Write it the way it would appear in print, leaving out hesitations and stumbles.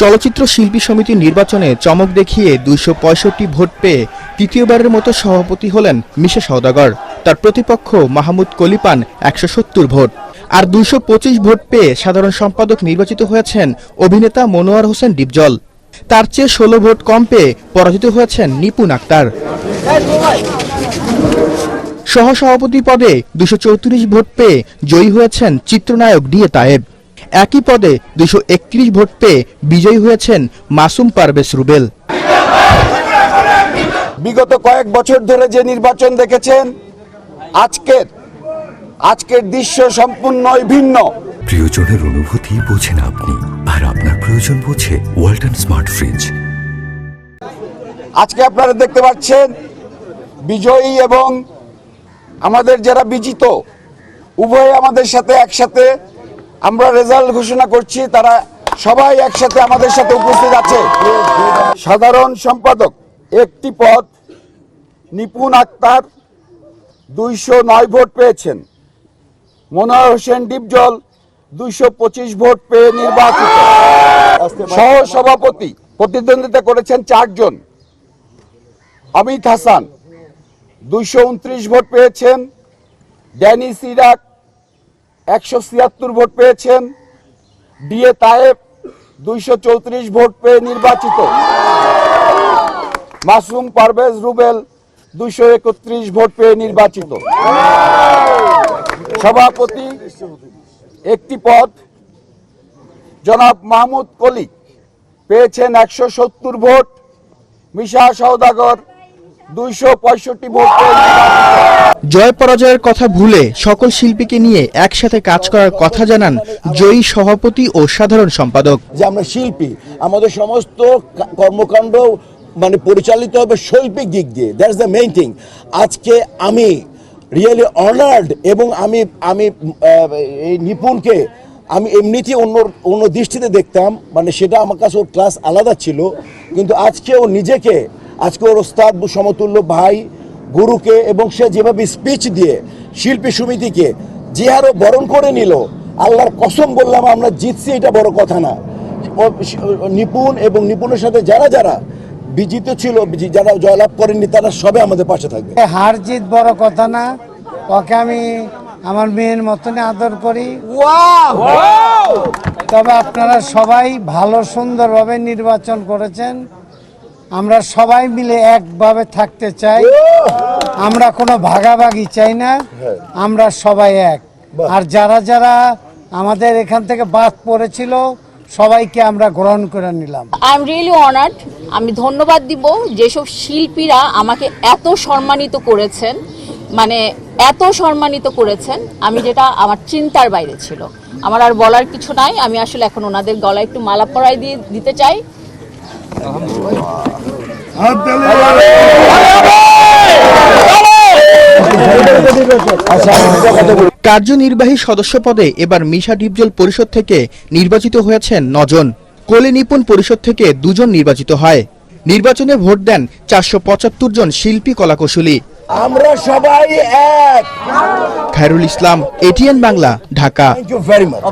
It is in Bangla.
চলচ্চিত্র শিল্পী সমিতির নির্বাচনে চমক দেখিয়ে ২৬৫ ভোট পেয়ে তৃতীয়বারের মতো সভাপতি হলেন মিশা সওদাগর। তার প্রতিপক্ষ মাহমুদ কলি পান ১৭০ ভোট। আর ২২৫ ভোট পেয়ে সাধারণ সম্পাদক নির্বাচিত হয়েছেন অভিনেতা মনোয়ার হোসেন ডিপজল। তার চেয়ে ১৬ ভোট কম পেয়ে পরাজিত হয়েছেন নিপুণ আক্তার। সহসভাপতি পদে ২৩৪ ভোট পেয়ে জয়ী হয়েছেন চিত্রনায়ক ডিএ তায়েব। একই পদে ২৩১ ভোট পেয়ে বিজয়ী হয়েছেন মাসুম পারভেজ রুবেল। বিগত কয়েক বছর ধরে যে নির্বাচন দেখেছেন, আজকের দৃশ্য সম্পূর্ণই ভিন্ন। প্রিয়জনের অনুভূতি বোঝেন আপনি, আর আপনার প্রয়োজন বোঝে ওয়ালটন স্মার্ট ফ্রিজ। আজকে আপনারা দেখতে পাচ্ছেন বিজয়ী এবং আমাদের যারা বিজিত উভয়ে আমাদের সাথে একসাথে আমরা রেজাল্ট ঘোষণা করছি। তারা সবাই একসাথে আমাদের সাথে উপস্থিত আছে। সাধারণ সম্পাদক একটি পদ নিপুণ আক্তার ২০৯ ভোট পেয়েছেন। মনোয়ার হোসেন ডিপজল ২২৫ ভোট পেয়ে নির্বাচিত। সহ সভাপতি প্রতিদ্বন্দ্বিতা করেছেন ৪ জন। অমিত হাসান ২২৯ ভোট পেয়েছেন। ড্যানিস ইরাক ১৭৬ ভোট পেয়েছেন। ডিএ তায়েব ২৩৪ ভোট পেয়ে নির্বাচিত। মাসুম পারভেজ রুবেল ২৩১ ভোট পেয়ে নির্বাচিত। সভাপতি একটি পদ জনাব মাহমুদ কলি পেয়েছেন ১৭০ ভোট। মিশা সওদাগর ২৬৫ ভোট পেয়ে নির্বাচিত। জয় পরাজয়ের কথা ভুলে সকল শিল্পীকে নিয়ে একসাথে কাজ করার কথা জানান জয়ী সভাপতি ও সাধারণ সম্পাদক। যে আমরা শিল্পী, আমাদের সমস্ত কর্মকাণ্ড পরিচালিত হবে শৈল্পিক দিক দিয়ে। That's the main thing. আজকে আমি রিয়েলি অনার্ড এবং আমি এই নিপুণকে আমি এমনিতেই অন্য দৃষ্টিতে দেখতাম, সেটা আমার কাছে ওর ক্লাস আলাদা ছিল। কিন্তু আজকে ও নিজেকে, আজকে ওর ওস্তাদ সমতুল্য ভাই গুরুকে, এবং সে যেভাবে স্পিচ দিয়ে শিল্পী সমিতিকে যে আরো বরণ করে নিল, আল্লাহর কসম বললাম আমরা জিতছি, এটা বড় কথা না। নিপুণ এবং নিপুণের সাথে যারা বিজিত ছিল, যারা জয়লাভ করেননি, তারা সবে আমাদের পাশে থাকবে। হার জিত বড় কথা না। ওকে আমি আমার মেয়ের মতনই আদর করি। তবে আপনারা সবাই ভালো সুন্দরভাবে নির্বাচন করেছেন। আমরা সবাই মিলে একভাবে থাকতে চাই। আমরা কোনো ভাগাভাগি চাই না, আমরা সবাই এক। আর যারা আমাদের এখান থেকে বাদ পড়েছিল সবাইকে আমরা গ্রহণ করে নিলাম। I am really honoured. আমি ধন্যবাদ দিব যেসব শিল্পীরা আমাকে এত সম্মানিত করেছেন, এত সম্মানিত করেছেন, আমি যেটা আমার চিন্তার বাইরে ছিল। আমার আর বলার কিছু নাই। আমি আসলে এখন ওনাদের গলায় একটু মালা পরাই দিতে চাই। কার্যনির্বাহী সদস্য পদে এবার মিশা ডিপজল পরিষদ থেকে নির্বাচিত হয়েছেন ৯ জন। কোলে নিপুণ পরিষদ থেকে ২ জন নির্বাচিত হয়। নির্বাচনে ভোট দেন ৪৭৫ জন শিল্পী কলাকুশলী। আমরা সবাই এক। Khairul Islam, ATN Bangla, Dhaka. Thank you very much.